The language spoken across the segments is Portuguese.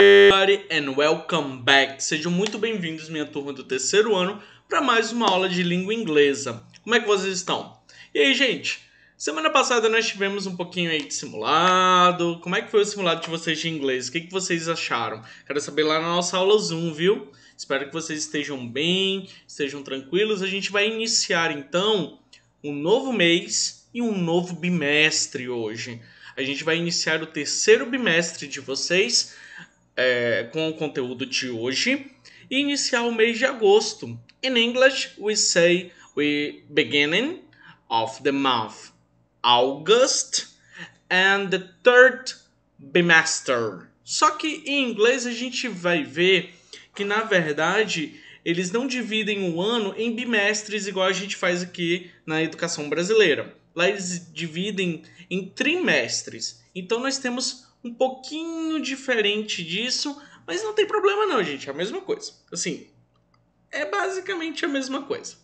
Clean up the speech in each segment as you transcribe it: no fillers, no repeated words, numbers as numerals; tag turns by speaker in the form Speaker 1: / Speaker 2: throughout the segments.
Speaker 1: Everybody and welcome back. Sejam muito bem-vindos, minha turma do terceiro ano, para mais uma aula de língua inglesa. Como é que vocês estão? E aí, gente? Semana passada nós tivemos um pouquinho aí de simulado. Como é que foi o simulado de vocês de inglês? O que vocês acharam? Quero saber lá na nossa aula Zoom, viu? Espero que vocês estejam bem, estejam tranquilos. A gente vai iniciar, então, um novo mês e um novo bimestre hoje. A gente vai iniciar o terceiro bimestre de vocês com o conteúdo de hoje e iniciar o mês de agosto. In English, we say we beginning of the month August and the third bimester. Só que em inglês a gente vai ver que na verdade eles não dividem o ano em bimestres igual a gente faz aqui na educação brasileira. Lá eles dividem em trimestres. Então nós temos um pouquinho diferente disso, mas não tem problema não, gente. É a mesma coisa. Assim, é basicamente a mesma coisa.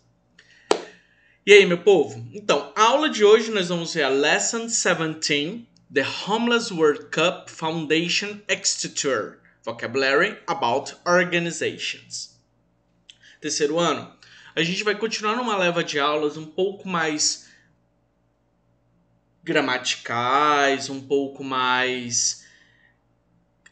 Speaker 1: E aí, meu povo? Então, a aula de hoje nós vamos ver a Lesson 17, The Homeless World Cup Foundation Institute, Vocabulary about Organizations. Terceiro ano, a gente vai continuar numa leva de aulas um pouco mais gramaticais, um pouco mais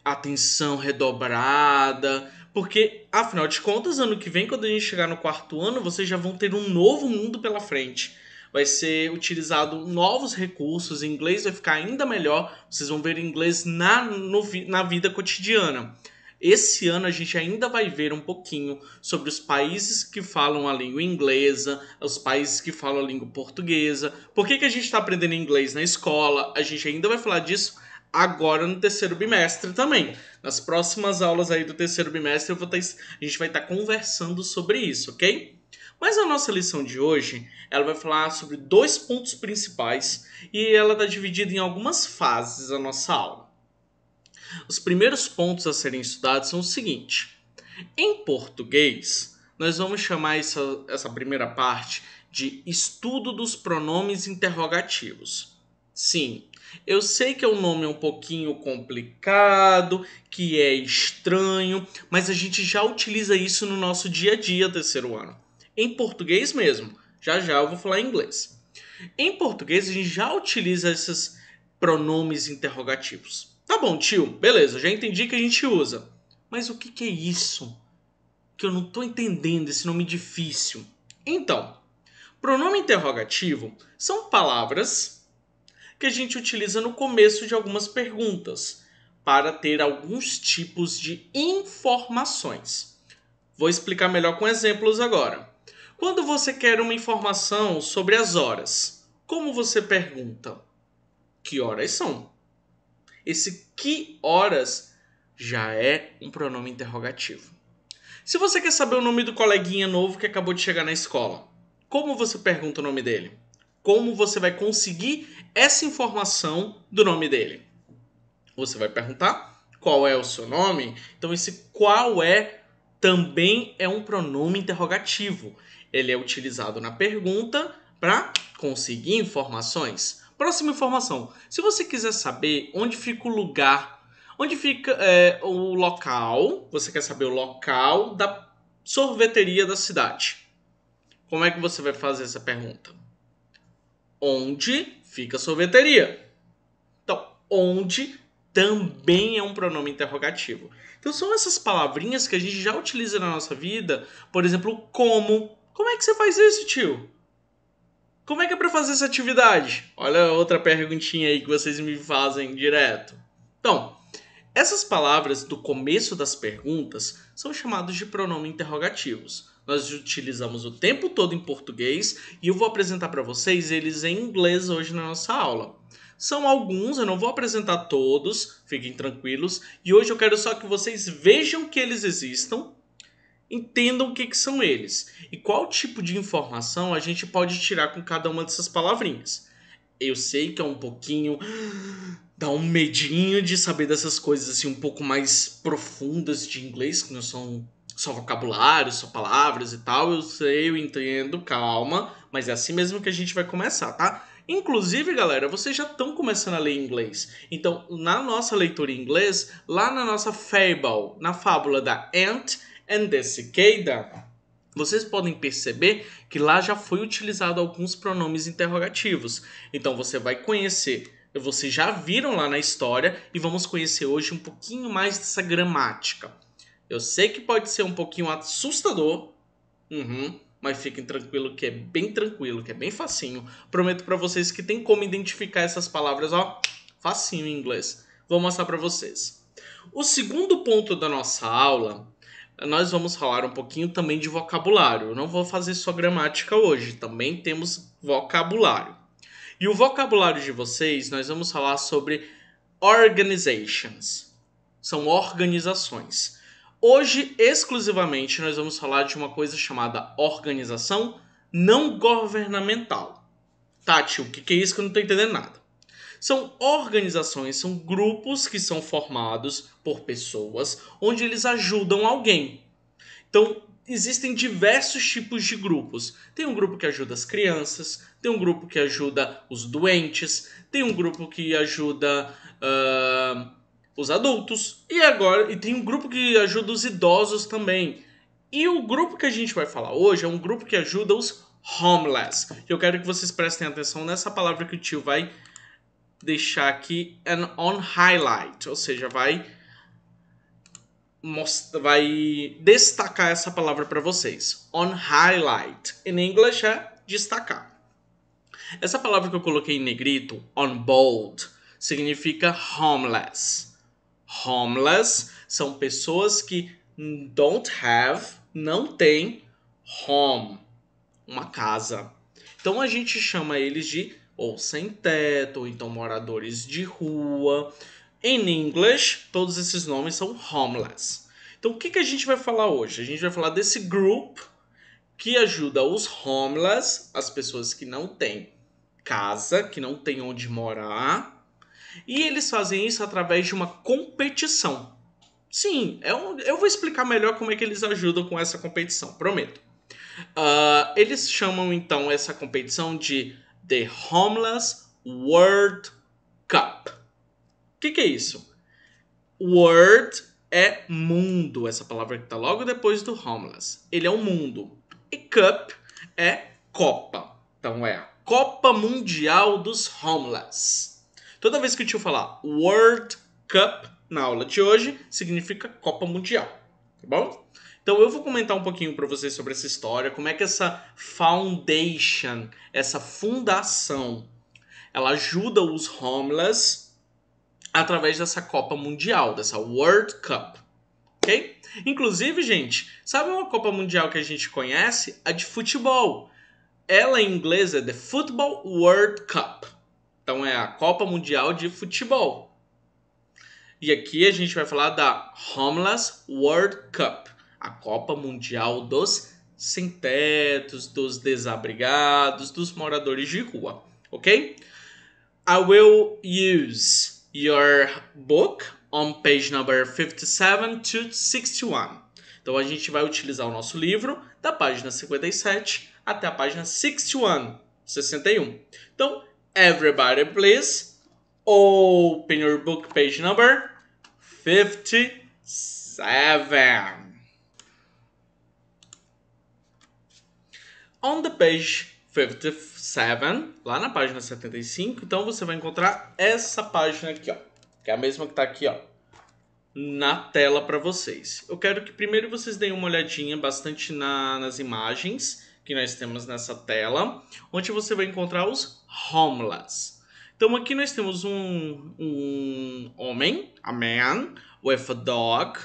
Speaker 1: atenção redobrada, porque afinal de contas, ano que vem, quando a gente chegar no quarto ano, vocês já vão ter um novo mundo pela frente. Vai ser utilizado novos recursos, o inglês vai ficar ainda melhor, vocês vão ver inglês na vida cotidiana. Esse ano a gente ainda vai ver um pouquinho sobre os países que falam a língua inglesa, os países que falam a língua portuguesa. Por que a gente está aprendendo inglês na escola? A gente ainda vai falar disso agora no terceiro bimestre também. Nas próximas aulas aí do terceiro bimestre a gente vai estar conversando sobre isso, ok? Mas a nossa lição de hoje, ela vai falar sobre dois pontos principais e ela está dividida em algumas fases a nossa aula. Os primeiros pontos a serem estudados são o seguinte. Em português, nós vamos chamar essa primeira parte de estudo dos pronomes interrogativos. Sim, eu sei que é um nome um pouquinho complicado, que é estranho, mas a gente já utiliza isso no nosso dia a dia terceiro ano. Em português mesmo, já eu vou falar em inglês. Em português a gente já utiliza esses pronomes interrogativos. Tá bom, tio, beleza, já entendi que a gente usa. Mas o que é isso? Que eu não tô entendendo esse nome difícil. Então, pronome interrogativo são palavras que a gente utiliza no começo de algumas perguntas para ter alguns tipos de informações. Vou explicar melhor com exemplos agora. Quando você quer uma informação sobre as horas, como você pergunta? Que horas são? Esse que horas já é um pronome interrogativo. Se você quer saber o nome do coleguinha novo que acabou de chegar na escola, como você pergunta o nome dele? Como você vai conseguir essa informação do nome dele? Você vai perguntar qual é o seu nome? Então esse qual é também é um pronome interrogativo. Ele é utilizado na pergunta para conseguir informações. Próxima informação. Se você quiser saber onde fica o lugar, onde fica o local, você quer saber o local da sorveteria da cidade. Como é que você vai fazer essa pergunta? Onde fica a sorveteria? Então, onde também é um pronome interrogativo. Então são essas palavrinhas que a gente já utiliza na nossa vida. Por exemplo, como. Como é que você faz isso, tio? Como é que é para fazer essa atividade? Olha outra perguntinha aí que vocês me fazem direto. Então, essas palavras do começo das perguntas são chamadas de pronomes interrogativos. Nós utilizamos o tempo todo em português e eu vou apresentar para vocês eles em inglês hoje na nossa aula. São alguns, eu não vou apresentar todos, fiquem tranquilos. E hoje eu quero só que vocês vejam que eles existam, entendam o que são eles e qual tipo de informação a gente pode tirar com cada uma dessas palavrinhas. Eu sei que é um pouquinho... dá um medinho de saber dessas coisas assim um pouco mais profundas de inglês, que não são só vocabulário, só palavras e tal. Eu sei, eu entendo, calma, mas é assim mesmo que a gente vai começar, tá? Inclusive, galera, vocês já estão começando a ler inglês. Então, na nossa leitura em inglês, lá na nossa fable, na fábula da Ant and the Cicada, vocês podem perceber que lá já foi utilizado alguns pronomes interrogativos. Então, você vai conhecer, vocês já viram lá na história e vamos conhecer hoje um pouquinho mais dessa gramática. Eu sei que pode ser um pouquinho assustador, mas fiquem tranquilo que é bem tranquilo, que é bem facinho. Prometo pra vocês que tem como identificar essas palavras, ó, facinho em inglês. Vou mostrar pra vocês. O segundo ponto da nossa aula, nós vamos falar um pouquinho também de vocabulário. Eu não vou fazer só gramática hoje, também temos vocabulário. E o vocabulário de vocês, nós vamos falar sobre organizations. São organizações. Hoje, exclusivamente, nós vamos falar de uma coisa chamada organização não governamental. Tati, o que é isso que eu não estou entendendo nada? São organizações, são grupos que são formados por pessoas onde eles ajudam alguém. Então, existem diversos tipos de grupos. Tem um grupo que ajuda as crianças, tem um grupo que ajuda os doentes, tem um grupo que ajuda os adultos, e tem um grupo que ajuda os idosos também. E o grupo que a gente vai falar hoje é um grupo que ajuda os homeless. Eu quero que vocês prestem atenção nessa palavra que o tio vai deixar aqui on highlight, ou seja, vai destacar essa palavra para vocês. On highlight. Em inglês é destacar. Essa palavra que eu coloquei em negrito, on bold, significa homeless. Homeless são pessoas que não têm home, uma casa. Então a gente chama eles de ou sem teto, ou então moradores de rua. Em inglês, todos esses nomes são homeless. Então o que a gente vai falar hoje? A gente vai falar desse grupo que ajuda os homeless, as pessoas que não têm casa, que não têm onde morar. E eles fazem isso através de uma competição. Sim, eu vou explicar melhor como é que eles ajudam com essa competição, prometo. Eles chamam então essa competição de The Homeless World Cup. O que é isso? World é mundo, essa palavra que está logo depois do homeless. Ele é um mundo. E cup é copa. Então é a Copa Mundial dos Homeless. Toda vez que o tio falar World Cup na aula de hoje, significa Copa Mundial, tá bom? Então eu vou comentar um pouquinho para vocês sobre essa história, como é que essa foundation, essa fundação, ela ajuda os homeless através dessa Copa Mundial, dessa World Cup, ok? Inclusive, gente, sabe uma Copa Mundial que a gente conhece? A de futebol. Ela em inglês é The Football World Cup. Então é a Copa Mundial de Futebol. E aqui a gente vai falar da Homeless World Cup, a Copa Mundial dos sem-tetos, dos desabrigados, dos moradores de rua, ok? I will use your book on page number 57 to 61. Então a gente vai utilizar o nosso livro da página 57 até a página 61. Então, everybody please open your book page number 57. On the page 57, lá na página 75, então você vai encontrar essa página aqui, ó, que é a mesma que está aqui, ó, na tela para vocês. Eu quero que primeiro vocês deem uma olhadinha bastante nas imagens que nós temos nessa tela, onde você vai encontrar os homeless. Então aqui nós temos um homem, a man, with a dog,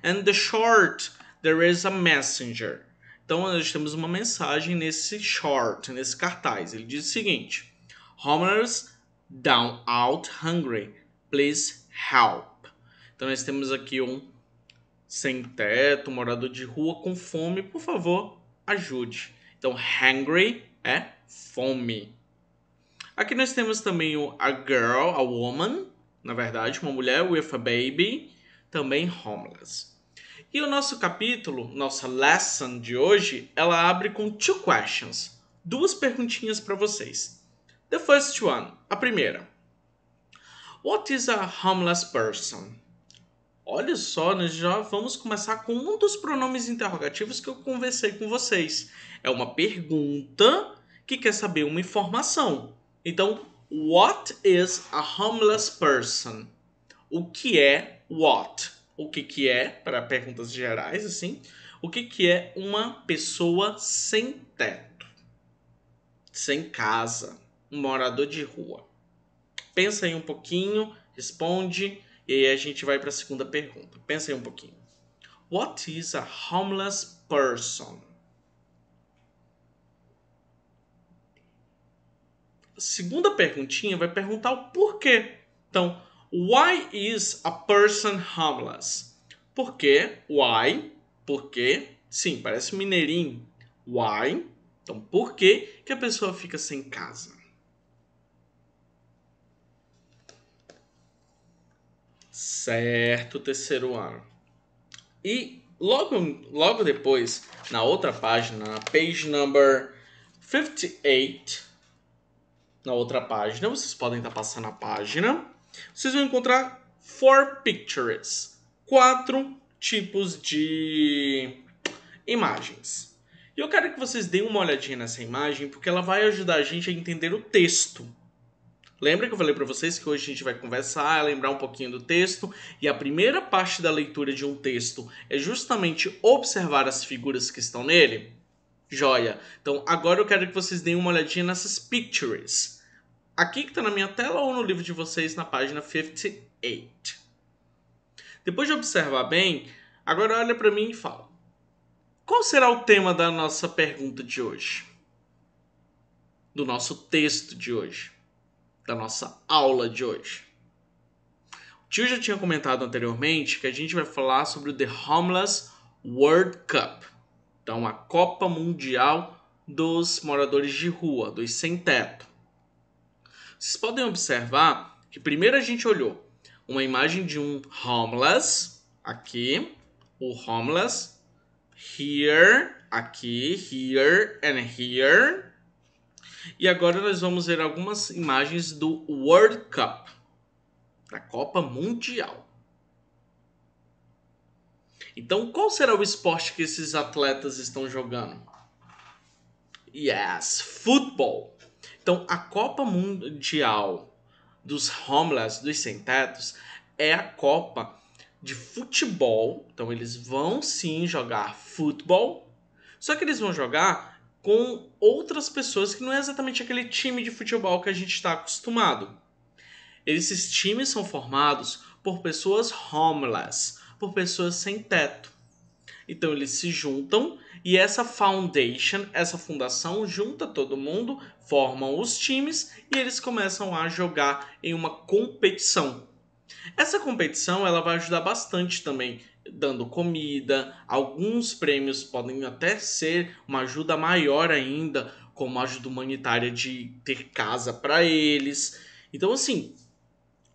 Speaker 1: and the short, there is a messenger. Então nós temos uma mensagem nesse short, nesse cartaz. Ele diz o seguinte: homeless down out hungry, please help. Então nós temos aqui um sem teto, morador de rua com fome, por favor, ajude. Então hungry é fome. Aqui nós temos também a girl, a woman, na verdade, uma mulher with a baby, também homeless. E o nosso capítulo, nossa lesson de hoje, ela abre com two questions, duas perguntinhas para vocês. The first one, a primeira. What is a homeless person? Olha só, nós já vamos começar com um dos pronomes interrogativos que eu conversei com vocês. É uma pergunta que quer saber uma informação. Então, what is a homeless person? O que é what? O que é, para perguntas gerais, assim, o que é uma pessoa sem teto, sem casa, um morador de rua? Pensa aí um pouquinho, responde, e aí a gente vai para a segunda pergunta. Pensa aí um pouquinho. What is a homeless person? A segunda perguntinha vai perguntar o porquê. Então, why is a person homeless? Por quê? Why? Por quê? Sim, parece mineirinho. Why? Então, por que a pessoa fica sem casa? Certo, terceiro ano. E logo depois, na outra página, na page number 58, na outra página, vocês podem estar passando a página, vocês vão encontrar 4 pictures, 4 tipos de imagens. E eu quero que vocês deem uma olhadinha nessa imagem, porque ela vai ajudar a gente a entender o texto. Lembra que eu falei para vocês que hoje a gente vai conversar, lembrar um pouquinho do texto, e a primeira parte da leitura de um texto é justamente observar as figuras que estão nele? Joia! Então agora eu quero que vocês deem uma olhadinha nessas pictures. Aqui que está na minha tela ou no livro de vocês na página 58. Depois de observar bem, agora olha para mim e fala. Qual será o tema da nossa pergunta de hoje? Do nosso texto de hoje? Da nossa aula de hoje? O tio já tinha comentado anteriormente que a gente vai falar sobre o The Homeless World Cup. Então, a Copa Mundial dos moradores de rua, dos sem teto. Vocês podem observar que primeiro a gente olhou uma imagem de um homeless, aqui, o homeless, here, aqui, here and here. E agora nós vamos ver algumas imagens do World Cup, da Copa Mundial. Então, qual será o esporte que esses atletas estão jogando? Yes, futebol. Então, a Copa Mundial dos Homeless, dos sem-tetos, é a Copa de futebol. Então, eles vão sim jogar futebol, só que eles vão jogar com outras pessoas que não é exatamente aquele time de futebol que a gente está acostumado. Esses times são formados por pessoas homeless, por pessoas sem teto. Então eles se juntam e essa foundation, essa fundação, junta todo mundo, formam os times e eles começam a jogar em uma competição. Essa competição ela vai ajudar bastante também, dando comida, alguns prêmios podem até ser uma ajuda maior ainda, como a ajuda humanitária de ter casa para eles. Então assim,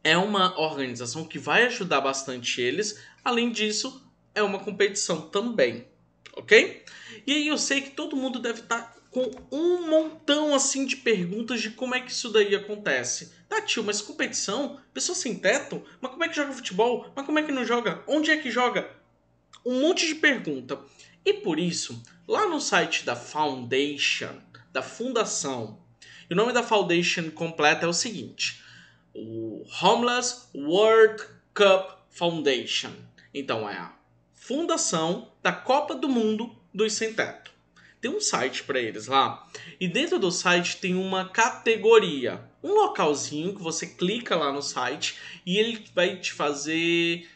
Speaker 1: é uma organização que vai ajudar bastante eles. Além disso, é uma competição também, ok? E aí eu sei que todo mundo deve estar com um montão assim de perguntas de como é que isso daí acontece. Tá, tio, mas competição? Pessoa sem teto? Mas como é que joga futebol? Mas como é que não joga? Onde é que joga? Um monte de pergunta. E por isso, lá no site da Foundation, da fundação, e o nome da Foundation completa é o seguinte: o Homeless World Cup Foundation. Então é a fundação da Copa do Mundo dos Sem Teto. Tem um site para eles lá e dentro do site tem uma categoria, um localzinho que você clica lá no site e ele vai te fazer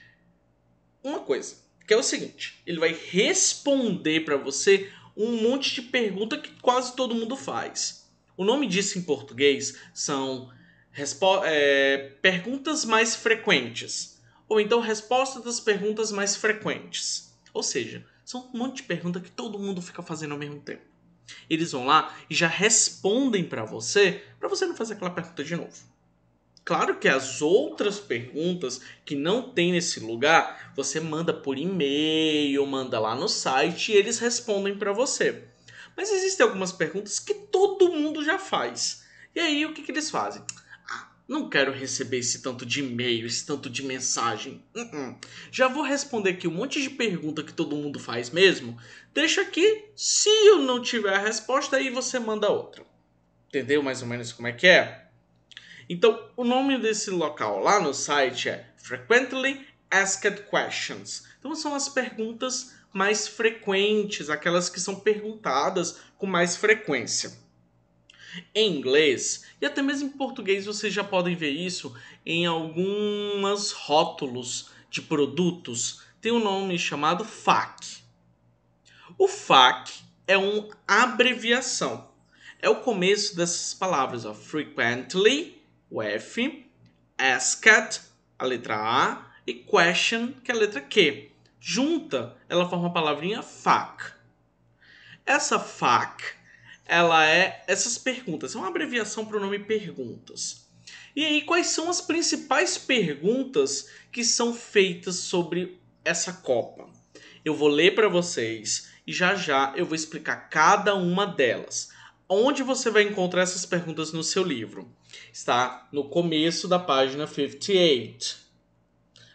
Speaker 1: uma coisa, que é o seguinte: ele vai responder para você um monte de pergunta que quase todo mundo faz. O nome disso em português são perguntas mais frequentes. Ou então respostas das perguntas mais frequentes. Ou seja, são um monte de perguntas que todo mundo fica fazendo ao mesmo tempo. Eles vão lá e já respondem para você não fazer aquela pergunta de novo. Claro que as outras perguntas que não tem nesse lugar, você manda por e-mail, manda lá no site e eles respondem para você. Mas existem algumas perguntas que todo mundo já faz. E aí, o que, que eles fazem? Não quero receber esse tanto de e-mail, esse tanto de mensagem. Já vou responder aqui um monte de pergunta que todo mundo faz mesmo. Deixa aqui, se eu não tiver a resposta, aí você manda outra. Entendeu mais ou menos como é que é? Então, o nome desse local lá no site é Frequently Asked Questions. Então, são as perguntas mais frequentes, aquelas que são perguntadas com mais frequência. Em inglês e até mesmo em português vocês já podem ver isso em alguns rótulos de produtos. Tem um nome chamado FAQ. O FAQ é uma abreviação. É o começo dessas palavras, ó. Frequently, o F, asked, a letra A, e question, que é a letra Q. Junta, ela forma a palavrinha FAQ. Essa FAQ, ela é essas perguntas, é uma abreviação para o nome perguntas. E aí, quais são as principais perguntas que são feitas sobre essa Copa? Eu vou ler para vocês e já já eu vou explicar cada uma delas. Onde você vai encontrar essas perguntas no seu livro? Está no começo da página 58.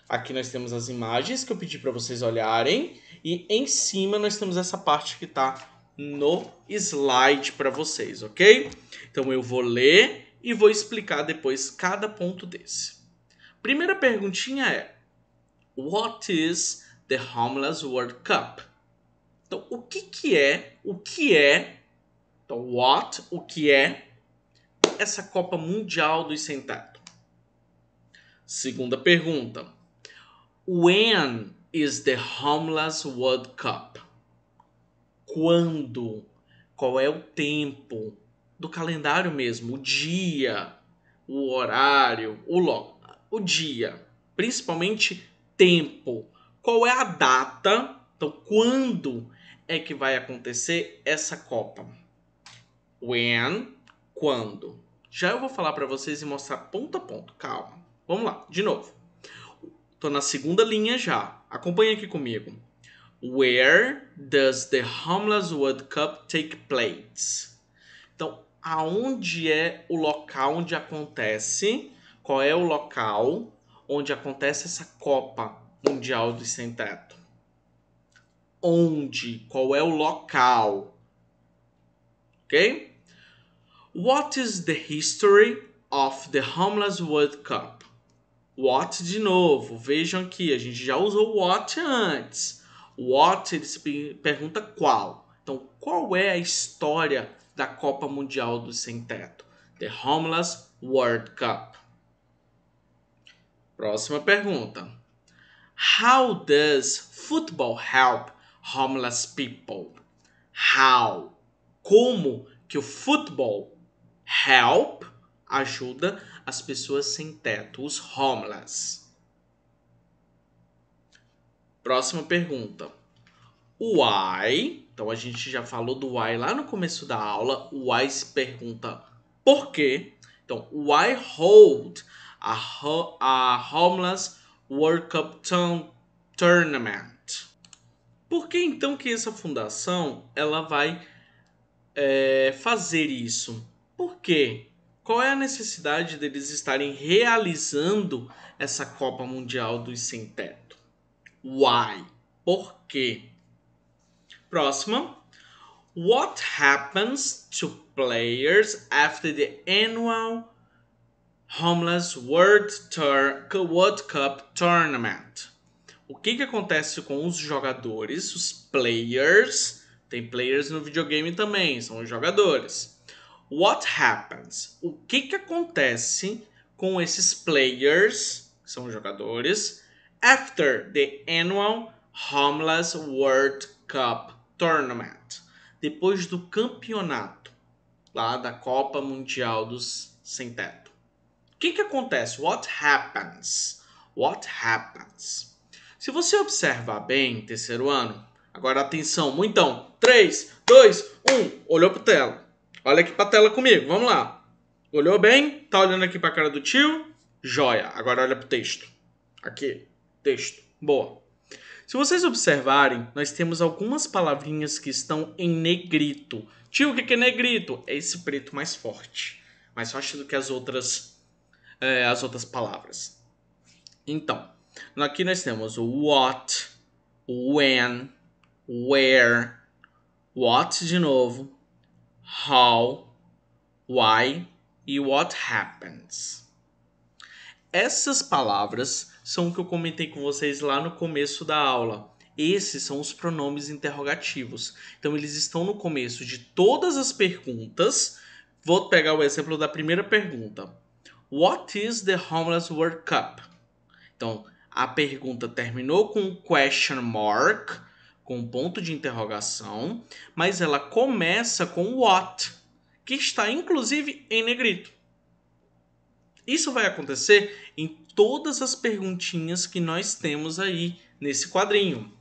Speaker 1: Aqui nós temos as imagens que eu pedi para vocês olharem e em cima nós temos essa parte que está no slide para vocês, ok? Então eu vou ler e vou explicar depois cada ponto desse. Primeira perguntinha é: What is the Homeless World Cup? Então, o que é? Então, what, o que é essa Copa Mundial dos Sem Teto? Segunda pergunta: When is the Homeless World Cup? Quando? Qual é o tempo? Do calendário mesmo, o dia, o horário, o dia. Principalmente tempo. Qual é a data? Então, quando é que vai acontecer essa Copa? When, quando. Já eu vou falar para vocês e mostrar ponto a ponto. Calma. Vamos lá, de novo. Tô na segunda linha já. Acompanha aqui comigo. Where does the Homeless World Cup take place? Então, aonde é o local onde acontece? Qual é o local onde acontece essa Copa Mundial dos Sem Teto? Onde? Qual é o local? Ok? What is the history of the Homeless World Cup? What de novo. Vejam aqui, a gente já usou what antes. What, ele se pergunta qual. Então, qual é a história da Copa Mundial do Sem Teto? The Homeless World Cup. Próxima pergunta. How does football help homeless people? How? Como que o futebol help ajuda as pessoas sem teto, os homeless? Próxima pergunta. Why? Então a gente já falou do why lá no começo da aula. O why se pergunta por quê. Então, why hold a Homeless World Cup Tournament? Por que então que essa fundação ela vai fazer isso? Por quê? Qual é a necessidade deles estarem realizando essa Copa Mundial dos Sem Teto? Why? Por quê? Próxima. What happens to players after the annual Homeless World Cup Tournament? O que acontece com os jogadores, os players? Tem players no videogame também, são os jogadores. What happens? O que acontece com esses players, que são os jogadores, after the annual Homeless World Cup Tournament? Depois do campeonato lá da Copa Mundial dos Sem Teto. O que acontece? What happens? What happens? Se você observar bem, terceiro ano, agora atenção, muitão. 3, 2, 1, olhou para a tela. Olha aqui para a tela comigo, vamos lá. Olhou bem? Tá olhando aqui para a cara do tio? Joia. Agora olha para o texto. Aqui, texto. Boa. Se vocês observarem, nós temos algumas palavrinhas que estão em negrito. Tio, o que é negrito? É esse preto mais forte. mais fácil do que as outras palavras. Então, aqui nós temos o what, o when, where, what de novo, how, why e what happens. Essas palavras são o que eu comentei com vocês lá no começo da aula. Esses são os pronomes interrogativos. Então, eles estão no começo de todas as perguntas. Vou pegar o exemplo da primeira pergunta. What is the Homeless World Cup? Então, a pergunta terminou com um question mark, com um ponto de interrogação, mas ela começa com what, que está inclusive em negrito. Isso vai acontecer em todas as perguntinhas que nós temos aí nesse quadrinho.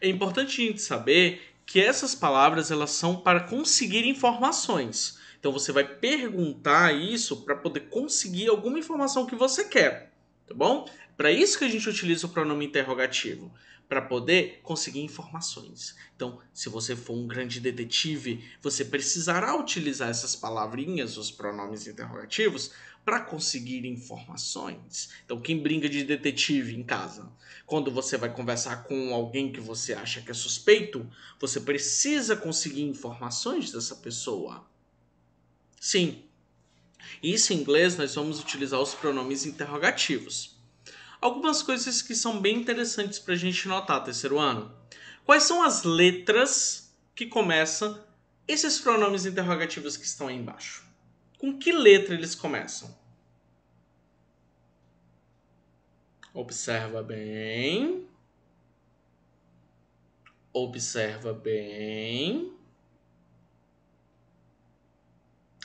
Speaker 1: É importante a gente saber que essas palavras elas são para conseguir informações. Então você vai perguntar isso para poder conseguir alguma informação que você quer, tá bom? Para isso que a gente utiliza o pronome interrogativo, para poder conseguir informações. Então, se você for um grande detetive, você precisará utilizar essas palavrinhas, os pronomes interrogativos, para conseguir informações. Então, quem brinca de detetive em casa? Quando você vai conversar com alguém que você acha que é suspeito, você precisa conseguir informações dessa pessoa. Sim. Isso em inglês nós vamos utilizar os pronomes interrogativos. Algumas coisas que são bem interessantes para a gente notar, terceiro ano. Quais são as letras que começam esses pronomes interrogativos que estão aí embaixo? Com que letra eles começam? Observa bem. Observa bem.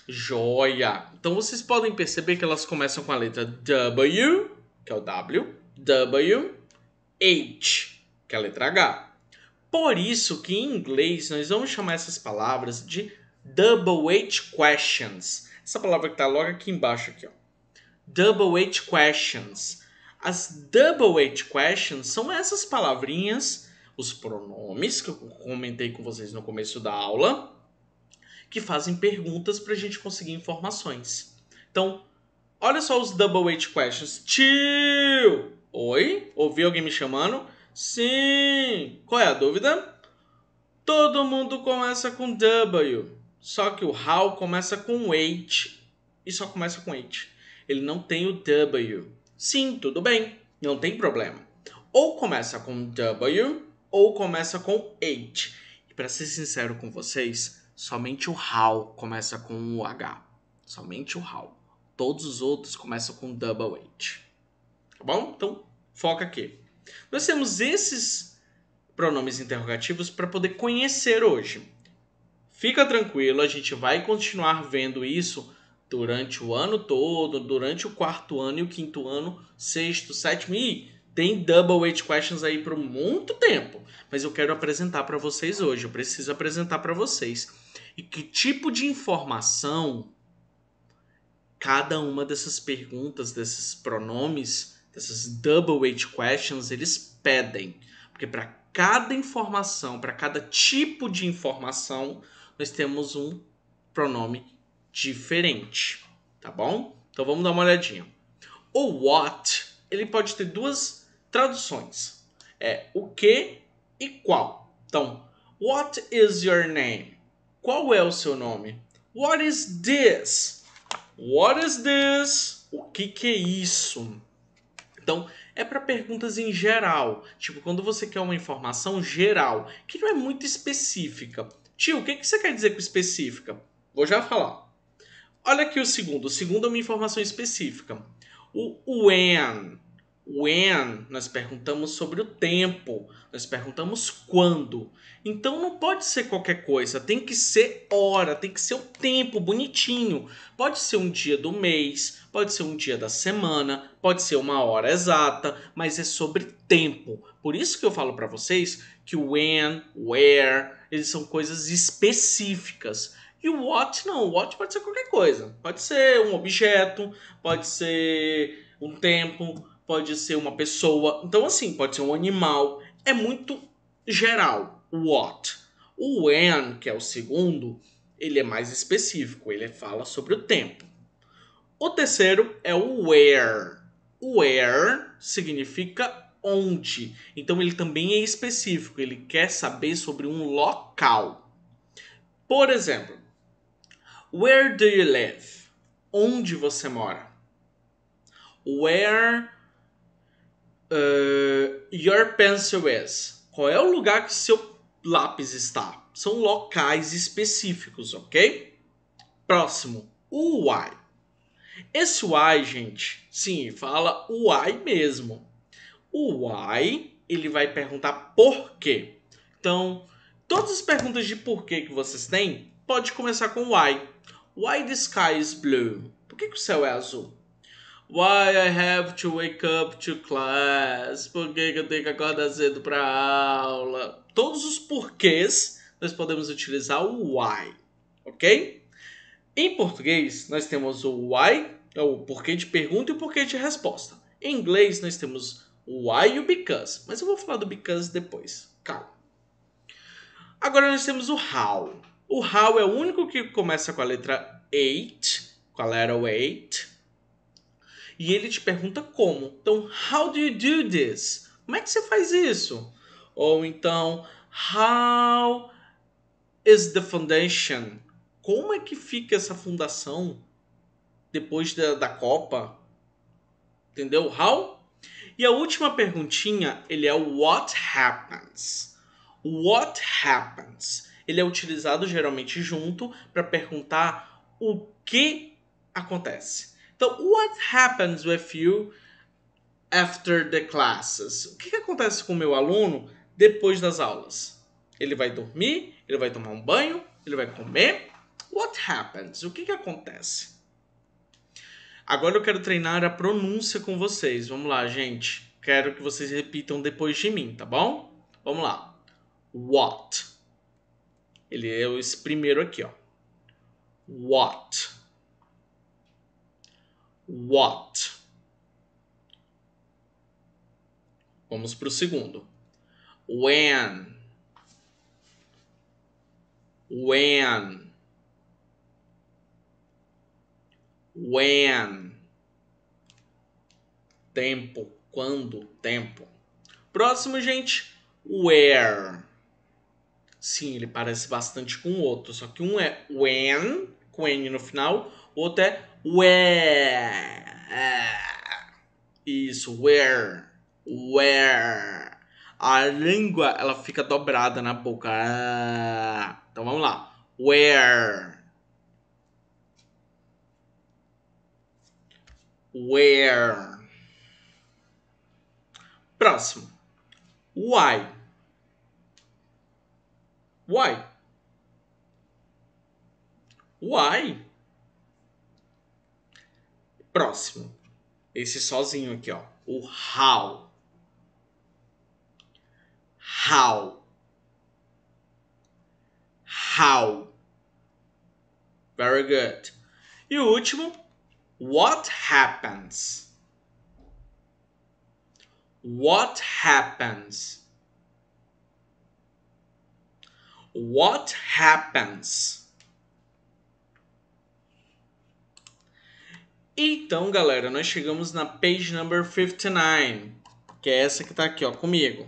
Speaker 1: Joia! Então vocês podem perceber que elas começam com a letra W, que é o W, W, H, que é a letra H. Por isso que em inglês nós vamos chamar essas palavras de double H questions. Essa palavra que está logo aqui embaixo, aqui, ó. Double H questions. As double H questions são essas palavrinhas, os pronomes que eu comentei com vocês no começo da aula, que fazem perguntas para a gente conseguir informações. Então, olha só os double H questions. Tio! Oi? Ouvi alguém me chamando? Sim! Qual é a dúvida? Todo mundo começa com W, só que o how começa com H e só começa com H. Ele não tem o W. Sim, tudo bem, não tem problema. Ou começa com W ou começa com H. E para ser sincero com vocês, somente o how começa com o H. Somente o how. Todos os outros começam com double H. Tá bom? Então, foca aqui. Nós temos esses pronomes interrogativos para poder conhecer hoje. Fica tranquilo, a gente vai continuar vendo isso durante o ano todo, durante o quarto ano e o quinto ano, sexto, sétimo e tem double H questions aí por muito tempo. Mas eu quero apresentar para vocês hoje, eu preciso apresentar para vocês. E que tipo de informação cada uma dessas perguntas, desses pronomes, dessas double H questions, eles pedem. Porque para cada informação, para cada tipo de informação, nós temos um pronome diferente, tá bom? Então vamos dar uma olhadinha. O what, ele pode ter duas traduções. É o que e qual. Então, what is your name? Qual é o seu nome? What is this? What is this? O que é isso? Então, é para perguntas em geral. Tipo, quando você quer uma informação geral, que não é muito específica. Tio, o que você quer dizer com específica? Vou já falar. Olha aqui o segundo. O segundo é uma informação específica. O when. When, nós perguntamos sobre o tempo. Nós perguntamos quando. Então não pode ser qualquer coisa. Tem que ser hora, tem que ser o tempo bonitinho. Pode ser um dia do mês, pode ser um dia da semana, pode ser uma hora exata, mas é sobre tempo. Por isso que eu falo para vocês que o when, where, eles são coisas específicas. E o what não, o what pode ser qualquer coisa. Pode ser um objeto, pode ser um tempo, pode ser uma pessoa. Então assim, pode ser um animal. É muito geral o what. O when, que é o segundo, ele é mais específico, ele fala sobre o tempo. O terceiro é o where. Where significa onde. Então ele também é específico, ele quer saber sobre um local. Por exemplo, where do you live? Onde você mora? Where your pencil is? Qual é o lugar que seu lápis está? São locais específicos, ok? Próximo, o why. Esse why, gente, sim, fala o why mesmo. O why, ele vai perguntar por quê. Então, todas as perguntas de porquê que vocês têm, pode começar com why. Why the sky is blue? Por que o céu é azul? Why I have to wake up to class? Por que eu tenho que acordar cedo para aula? Todos os porquês, nós podemos utilizar o why, ok? Em português, nós temos o why, o porquê de pergunta e o porquê de resposta. Em inglês, nós temos o why e o because, mas eu vou falar do because depois. Calma. Agora nós temos o how. O how é o único que começa com a letra 8, com a letra 8. E ele te pergunta como. Então, how do you do this? Como é que você faz isso? Ou então, how is the foundation? Como é que fica essa fundação depois da Copa? Entendeu? How? E a última perguntinha, ele é o what happens. What happens? Ele é utilizado geralmente junto para perguntar o que acontece. Então, what happens with you after the classes? O que acontece com o meu aluno depois das aulas? Ele vai dormir? Ele vai tomar um banho? Ele vai comer? What happens? O que acontece? Agora eu quero treinar a pronúncia com vocês. Vamos lá, gente. Quero que vocês repitam depois de mim, tá bom? Vamos lá. What. Ele é esse primeiro aqui, ó. What. What. Vamos para o segundo. When. When. When. Tempo. Quando. Tempo. Próximo, gente. Where. Sim, ele parece bastante com o outro. Só que um é when, com N no final. O outro é where. Isso, where. Where. A língua, ela fica dobrada na boca. Então vamos lá. Where. Where. Próximo. Why. Why? Why? Próximo. Esse sozinho aqui, ó. O how. How. How. Very good. E o último. What happens? What happens? What happens? Então, galera, nós chegamos na page number 59, que é essa que tá aqui, ó, comigo.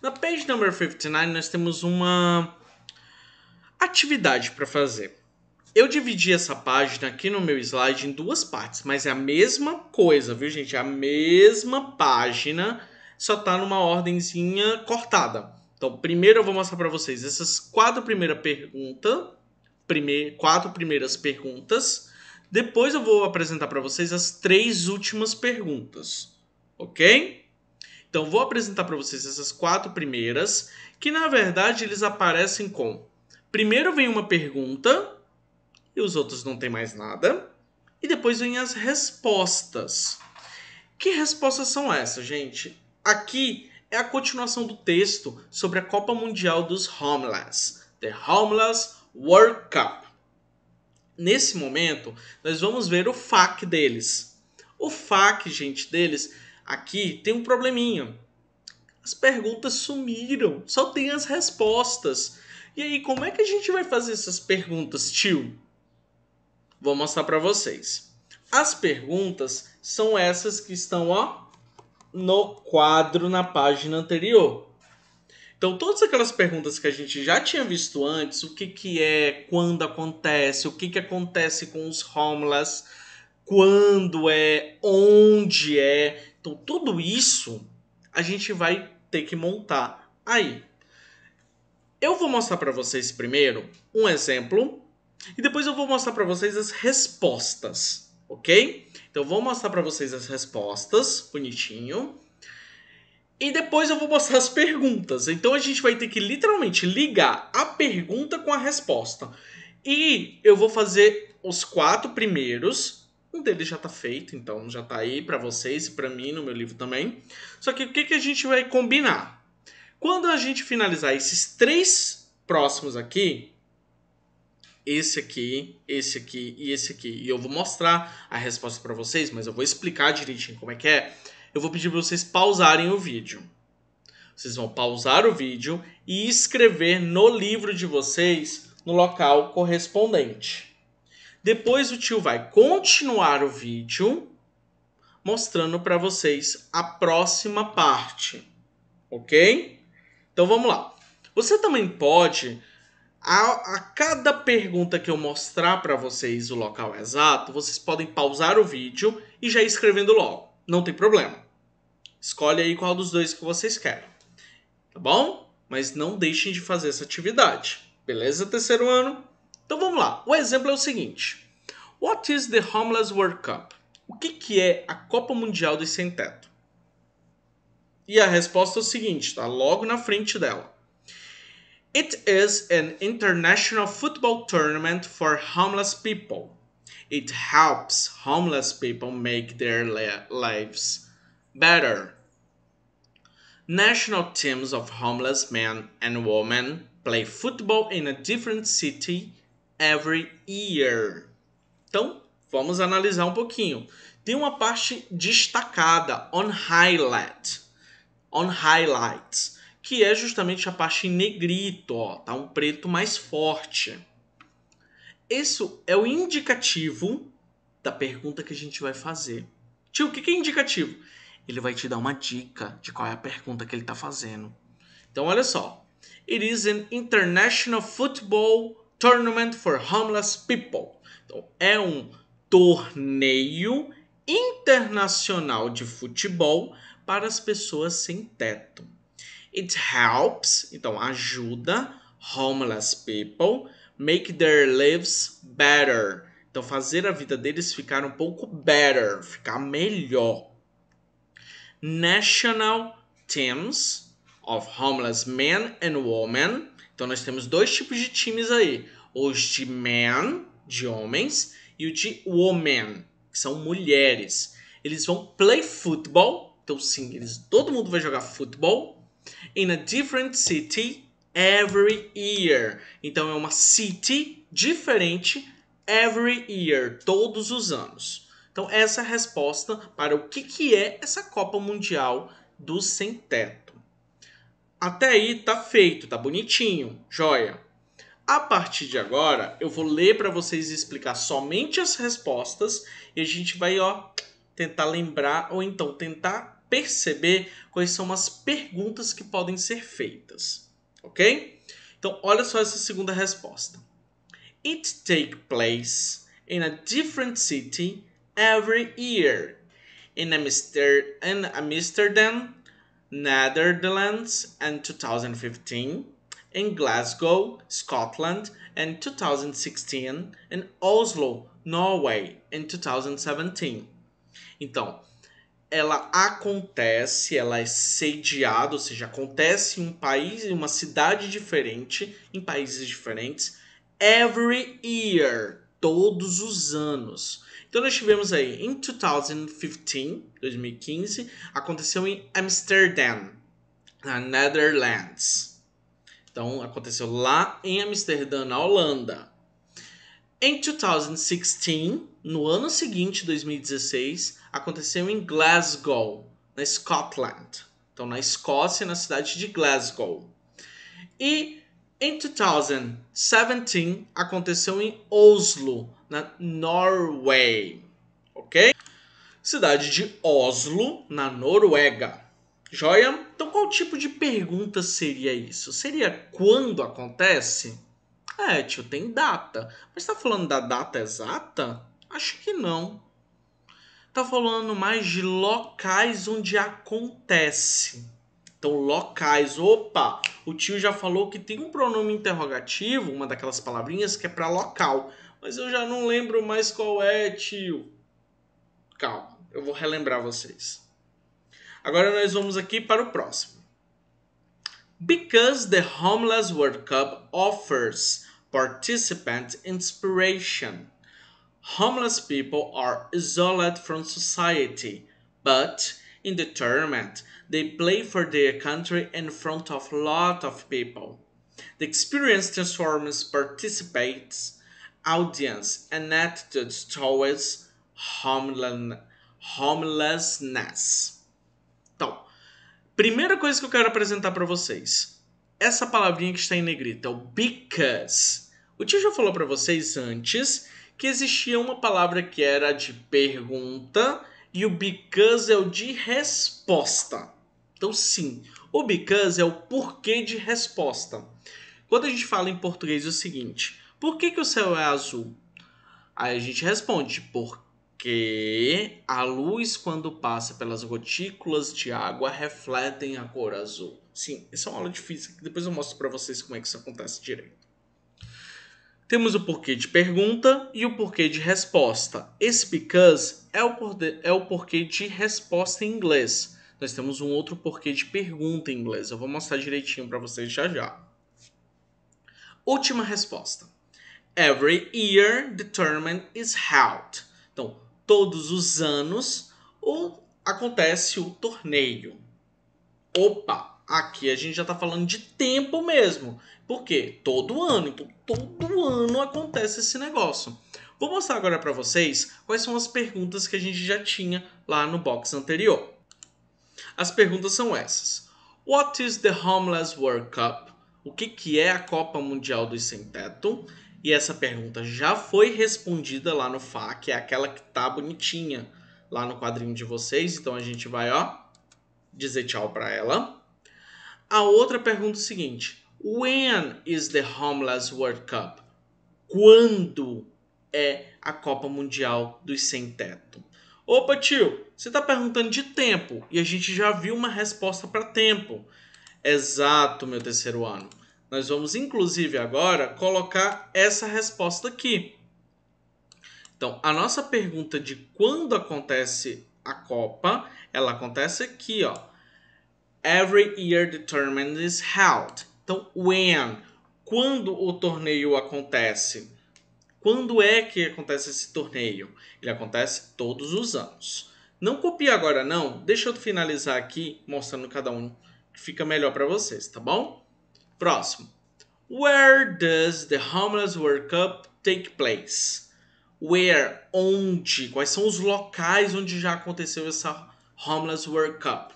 Speaker 1: Na page number 59, nós temos uma atividade para fazer. Eu dividi essa página aqui no meu slide em duas partes, mas é a mesma coisa, viu, gente? É a mesma página, só tá numa ordenzinha cortada. Então, primeiro eu vou mostrar para vocês essas quatro primeiras perguntas. Depois eu vou apresentar para vocês as três últimas perguntas, ok? Então, vou apresentar para vocês essas quatro primeiras, que na verdade eles aparecem com... Primeiro vem uma pergunta, e os outros não tem mais nada. E depois vem as respostas. Que respostas são essas, gente? Aqui é a continuação do texto sobre a Copa Mundial dos Homeless. The Homeless World Cup. Nesse momento, nós vamos ver o FAQ deles. O FAQ, gente, deles, aqui tem um probleminha. As perguntas sumiram, só tem as respostas. E aí, como é que a gente vai fazer essas perguntas, tio? Vou mostrar para vocês. As perguntas são essas que estão, ó, no quadro na página anterior. Então, todas aquelas perguntas que a gente já tinha visto antes, o que é, quando acontece, o que acontece com os homeless, quando é, onde é. Então, tudo isso a gente vai ter que montar aí. Eu vou mostrar para vocês primeiro um exemplo e depois eu vou mostrar para vocês as respostas, ok? Então, eu vou mostrar para vocês as respostas, bonitinho. E depois eu vou mostrar as perguntas. Então a gente vai ter que literalmente ligar a pergunta com a resposta. E eu vou fazer os 4 primeiros. Um deles já está feito, então já está aí para vocês e para mim no meu livro também. Só que o que a gente vai combinar? Quando a gente finalizar esses 3 próximos aqui, esse aqui e esse aqui, e eu vou mostrar a resposta para vocês, mas eu vou explicar direitinho como é que é. Eu vou pedir para vocês pausarem o vídeo. Vocês vão pausar o vídeo e escrever no livro de vocês no local correspondente. Depois o tio vai continuar o vídeo mostrando para vocês a próxima parte, ok? Então vamos lá. Você também pode, a cada pergunta que eu mostrar para vocês o local exato, vocês podem pausar o vídeo e já ir escrevendo logo. Não tem problema. Escolhe aí qual dos dois que vocês querem. Tá bom? Mas não deixem de fazer essa atividade. Beleza, terceiro ano? Então vamos lá. O exemplo é o seguinte. What is the Homeless World Cup? O que é a Copa Mundial dos Sem Teto? E a resposta é o seguinte, tá logo na frente dela. It is an international football tournament for homeless people. It helps homeless people make their lives better. National teams of homeless men and women play football in a different city every year. Então, vamos analisar um pouquinho. Tem uma parte destacada, on highlights, que é justamente a parte em negrito, ó, tá um preto mais forte. Isso é o indicativo da pergunta que a gente vai fazer. Tio, o que é indicativo? Ele vai te dar uma dica de qual é a pergunta que ele está fazendo. Então, olha só. It is an international football tournament for homeless people. Então, é um torneio internacional de futebol para as pessoas sem teto. It helps, então ajuda, homeless people make their lives better. Então, fazer a vida deles ficar um pouco better, ficar melhor. National teams of homeless men and women. Então nós temos 2 tipos de times aí. Os de men, de homens, e o de women, que são mulheres. Eles vão play football. Então sim, todo mundo vai jogar futebol. In a different city every year. Então é uma city diferente every year, todos os anos. Então, essa é a resposta para o que é essa Copa Mundial do Sem Teto. Até aí tá feito, tá bonitinho, joia. A partir de agora, eu vou ler para vocês e explicar somente as respostas e a gente vai, ó, tentar lembrar ou então tentar perceber quais são as perguntas que podem ser feitas, ok? Então, olha só essa segunda resposta. It take place in a different city every year in Amsterdam, Netherlands in 2015, in Glasgow, Scotland in 2016, and Oslo, Norway in 2017. Então, ela é sediada, ou seja, acontece em um país, em uma cidade diferente, em países diferentes, every year, todos os anos. Então nós tivemos aí em 2015, aconteceu em Amsterdã, na Netherlands. Então aconteceu lá em Amsterdã, na Holanda. Em 2016, no ano seguinte, 2016, aconteceu em Glasgow, na Scotland. Então, na Escócia, na cidade de Glasgow. E em 2017 aconteceu em Oslo, na Norway, ok? Cidade de Oslo, na Noruega. Joia? Então qual tipo de pergunta seria isso? Seria quando acontece? É, tio, tem data. Mas tá falando da data exata? Acho que não. Tá falando mais de locais onde acontece. Então, locais. Opa, o tio já falou que tem um pronome interrogativo, uma daquelas palavrinhas que é para local. Mas eu já não lembro mais qual é, tio. Calma, eu vou relembrar vocês. Agora nós vamos aqui para o próximo. Because the Homeless World Cup offers participants inspiration. Homeless people are isolated from society, but in the tournament, they play for their country in front of a lot of people. The experience transforms participants, audience, and attitudes towards homelessness. Então, primeira coisa que eu quero apresentar para vocês. Essa palavrinha que está em negrito é o because. O tio já falou para vocês antes que existia uma palavra que era de pergunta e o because é o de resposta. Então, sim, o because é o porquê de resposta. Quando a gente fala em português é o seguinte: por que o céu é azul? Aí a gente responde: porque a luz, quando passa pelas gotículas de água, refletem a cor azul. Sim, essa é uma aula de física que depois eu mostro para vocês como é que isso acontece direito. Temos o porquê de pergunta e o porquê de resposta. Esse because é o porquê de resposta em inglês. Nós temos um outro porquê de pergunta em inglês. Eu vou mostrar direitinho para vocês já já. Última resposta. Every year the tournament is held. Então, todos os anos acontece o torneio. Opa, aqui a gente já está falando de tempo mesmo. Por quê? Todo ano. Então, todo ano acontece esse negócio. Vou mostrar agora para vocês quais são as perguntas que a gente já tinha lá no box anterior. As perguntas são essas. What is the Homeless World Cup? O que é a Copa Mundial dos Sem Teto? E essa pergunta já foi respondida lá no FA, que é aquela que tá bonitinha lá no quadrinho de vocês. Então a gente vai, dizer tchau para ela. A outra pergunta é o seguinte: When is the Homeless World Cup? Quando é a Copa Mundial dos Sem Teto? Opa, tio, você está perguntando de tempo e a gente já viu uma resposta para tempo. Exato, meu terceiro ano. Nós vamos, inclusive, agora colocar essa resposta aqui. Então, a nossa pergunta de quando acontece a Copa, ela acontece aqui, ó. Every year the tournament is held. Então, when? Quando o torneio acontece? Quando é que acontece esse torneio? Ele acontece todos os anos. Não copia agora não, deixa eu finalizar aqui mostrando cada um, que fica melhor para vocês, tá bom? Próximo. Where does the Homeless World Cup take place? Where? Onde? Quais são os locais onde já aconteceu essa Homeless World Cup?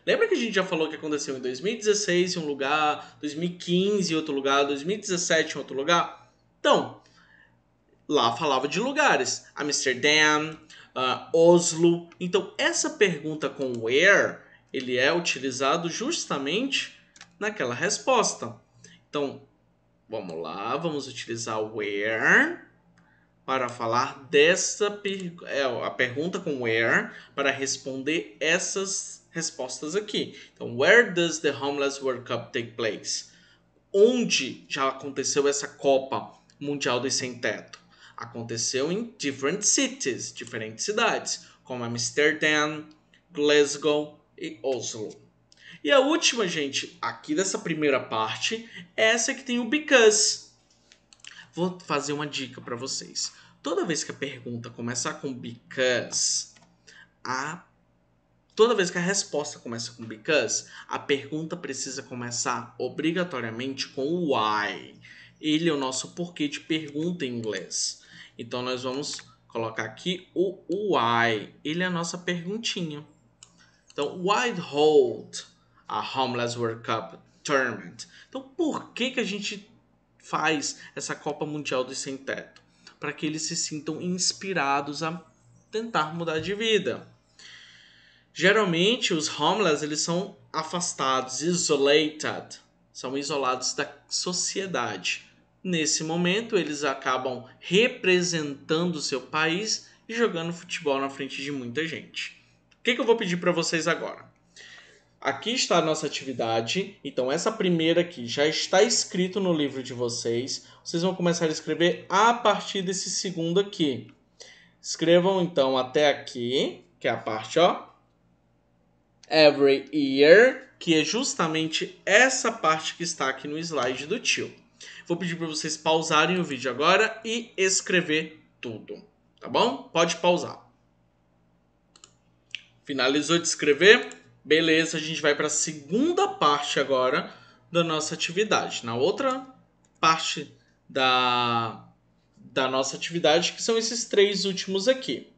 Speaker 1: Lembra que a gente já falou que aconteceu em 2016 em um lugar, 2015 em outro lugar, 2017 em outro lugar? Então, lá falava de lugares. Amsterdã, Oslo. Então, essa pergunta com where, ele é utilizado justamente naquela resposta. Então, vamos lá, vamos utilizar where para falar a pergunta com where para responder essas respostas aqui. Então, where does the Homeless World Cup take place? Onde já aconteceu essa Copa Mundial dos Sem Teto? Aconteceu em different cities, diferentes cidades, como Amsterdã, Glasgow e Oslo. E a última, gente, aqui dessa primeira parte, é essa que tem o because. Vou fazer uma dica para vocês. Toda vez que a pergunta começar com because, toda vez que a resposta começa com because, a pergunta precisa começar obrigatoriamente com o why. Ele é o nosso porquê de pergunta em inglês. Então nós vamos colocar aqui o why. Ele é a nossa perguntinha. Então, why hold? a Homeless World Cup Tournament. Então, por que a gente faz essa Copa Mundial dos Sem Teto? Para que eles se sintam inspirados a tentar mudar de vida. Geralmente, os homeless eles são afastados, são isolados da sociedade. Nesse momento, eles acabam representando o seu país e jogando futebol na frente de muita gente. O que eu vou pedir para vocês agora? Aqui está a nossa atividade. Então, essa primeira aqui já está escrito no livro de vocês. Vocês vão começar a escrever a partir desse segundo aqui. Escrevam, então, até aqui, que é a parte, ó. Every year, que é justamente essa parte que está aqui no slide do tio. Vou pedir para vocês pausarem o vídeo agora e escrever tudo, tá bom? Pode pausar. Finalizou de escrever? Beleza, a gente vai para a segunda parte agora da nossa atividade. Na outra parte da nossa atividade, que são esses 3 últimos aqui.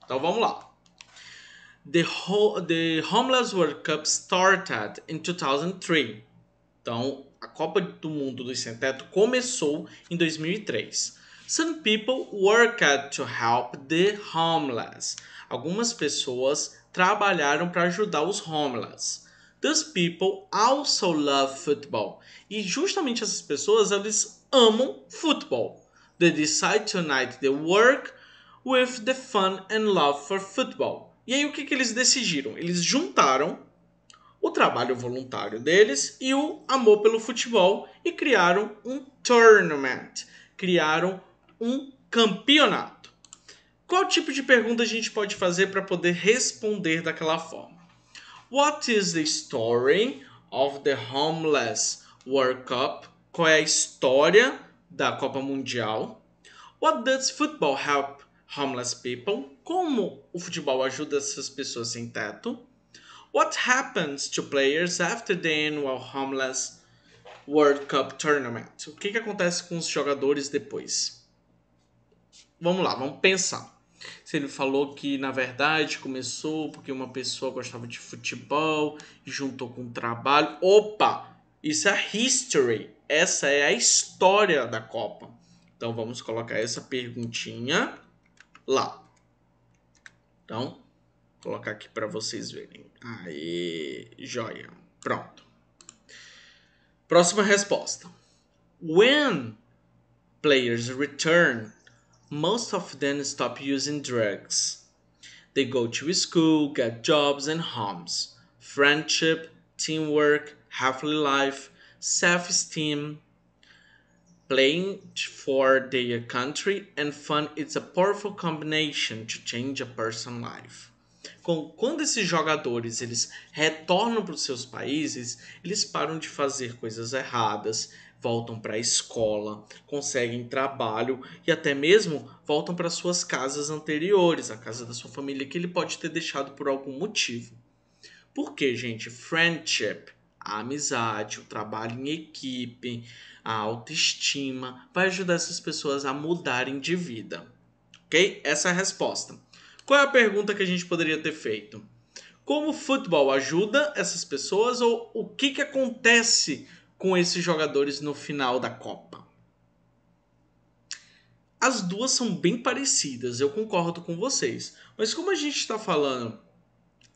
Speaker 1: Então vamos lá. The Homeless World Cup started in 2003. Então, a Copa do Mundo dos Sem Teto começou em 2003. Some people worked to help the homeless. Algumas pessoas trabalharam para ajudar os homeless. Those people also love football. E justamente essas pessoas, eles amam futebol. They decide to unite their work with the fun and love for football. E aí o que eles decidiram? Eles juntaram o trabalho voluntário deles e o amor pelo futebol e criaram um tournament, criaram um campeonato. Qual tipo de pergunta a gente pode fazer para poder responder daquela forma? What is the story of the Homeless World Cup? Qual é a história da Copa Mundial? What does football help homeless people? Como o futebol ajuda essas pessoas sem teto? What happens to players after the annual Homeless World Cup Tournament? O que acontece com os jogadores depois? Vamos lá, vamos pensar. Se ele falou que, na verdade, começou porque uma pessoa gostava de futebol e juntou com o trabalho. Opa! Isso é history. Essa é a história da Copa. Então, vamos colocar essa perguntinha lá. Então, vou colocar aqui para vocês verem. Aê, joia. Pronto. Próxima resposta. When players return, most of them stop using drugs. They go to school, get jobs and homes. Friendship, teamwork, happy life, self-esteem, playing for their country and fun. It's a powerful combination to change a person's life. Quando esses jogadores eles retornam para os seus países, eles param de fazer coisas erradas, voltam para a escola, conseguem trabalho e até mesmo voltam para suas casas anteriores, a casa da sua família que ele pode ter deixado por algum motivo. Por quê, gente? Friendship, a amizade, o trabalho em equipe, a autoestima vai ajudar essas pessoas a mudarem de vida. Ok? Essa é a resposta. Qual é a pergunta que a gente poderia ter feito? Como o futebol ajuda essas pessoas ou o que acontece com esses jogadores no final da Copa? As duas são bem parecidas, eu concordo com vocês. Mas como a gente está falando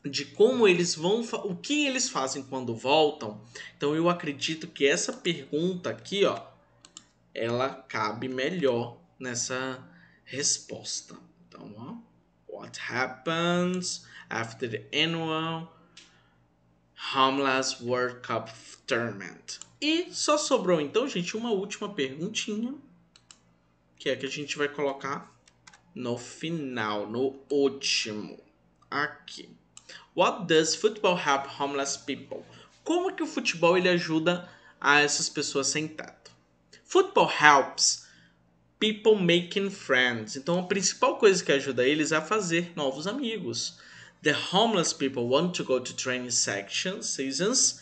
Speaker 1: de como eles vão, o que eles fazem quando voltam, então eu acredito que essa pergunta aqui, ó, ela cabe melhor nessa resposta. Então, ó. What happens after the annual Homeless World Cup Tournament? E só sobrou então, gente, uma última perguntinha, que é que a gente vai colocar no final, no último, aqui. What does football help homeless people? Como que o futebol ele ajuda a essas pessoas sem teto? Football helps people making friends. Então, a principal coisa que ajuda eles é a fazer novos amigos. The homeless people want to go to training seasons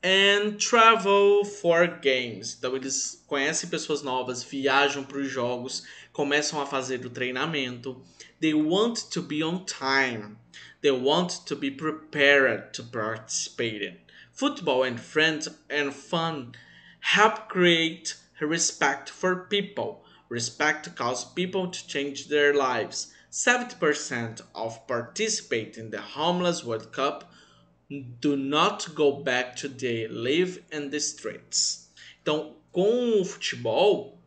Speaker 1: and travel for games. Então eles conhecem pessoas novas, viajam para os jogos, começam a fazer o treinamento. They want to be on time. They want to be prepared to participate. Football and friends and fun help create respect for people. Respect causes people to change their lives. 70% of participate in the Homeless World Cup do not go back to the live in the streets. Então, com o futebol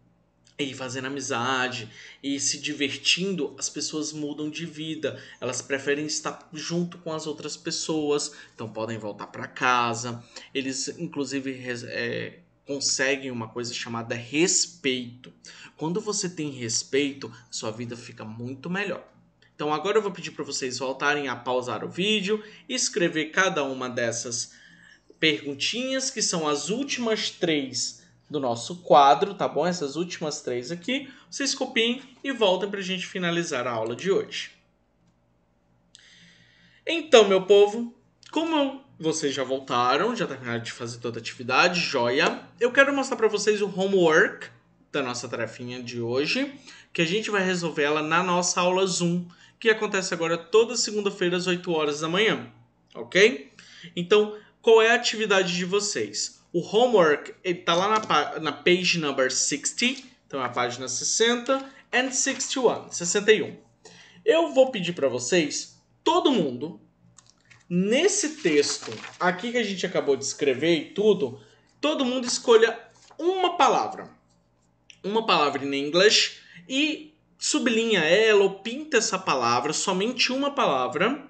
Speaker 1: e fazendo amizade e se divertindo, as pessoas mudam de vida. Elas preferem estar junto com as outras pessoas, então podem voltar para casa. Eles, inclusive, conseguem uma coisa chamada respeito. Quando você tem respeito, sua vida fica muito melhor. Então agora eu vou pedir para vocês voltarem a pausar o vídeo e escrever cada uma dessas perguntinhas, que são as últimas 3 do nosso quadro, tá bom? Essas últimas 3 aqui. Vocês copiem e voltem para a gente finalizar a aula de hoje. Então, meu povo, como vocês já voltaram, já terminaram de fazer toda a atividade, joia, eu quero mostrar para vocês o homework da nossa tarefinha de hoje, que a gente vai resolver ela na nossa aula Zoom, que acontece agora toda segunda-feira às 8 horas da manhã, ok? Então, qual é a atividade de vocês? O homework está lá na page number 60, então é a página 60, and 61. Eu vou pedir para vocês, todo mundo, nesse texto aqui que a gente acabou de escrever e tudo, todo mundo escolha uma palavra in English e sublinha ela ou pinta essa palavra, somente uma palavra.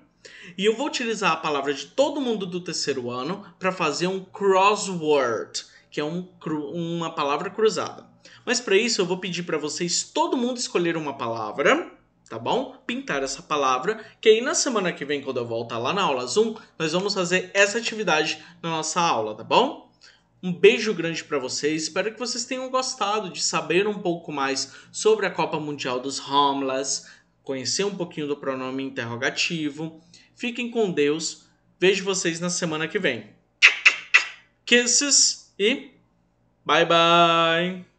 Speaker 1: E eu vou utilizar a palavra de todo mundo do terceiro ano para fazer um crossword, que é uma palavra cruzada. Mas para isso eu vou pedir para vocês, todo mundo escolher uma palavra, tá bom? Pintar essa palavra, que aí na semana que vem, quando eu voltar lá na aula Zoom, nós vamos fazer essa atividade na nossa aula, tá bom? Um beijo grande para vocês, espero que vocês tenham gostado de saber um pouco mais sobre a Copa Mundial dos Homeless, conhecer um pouquinho do pronome interrogativo. Fiquem com Deus, vejo vocês na semana que vem. Kisses e bye bye!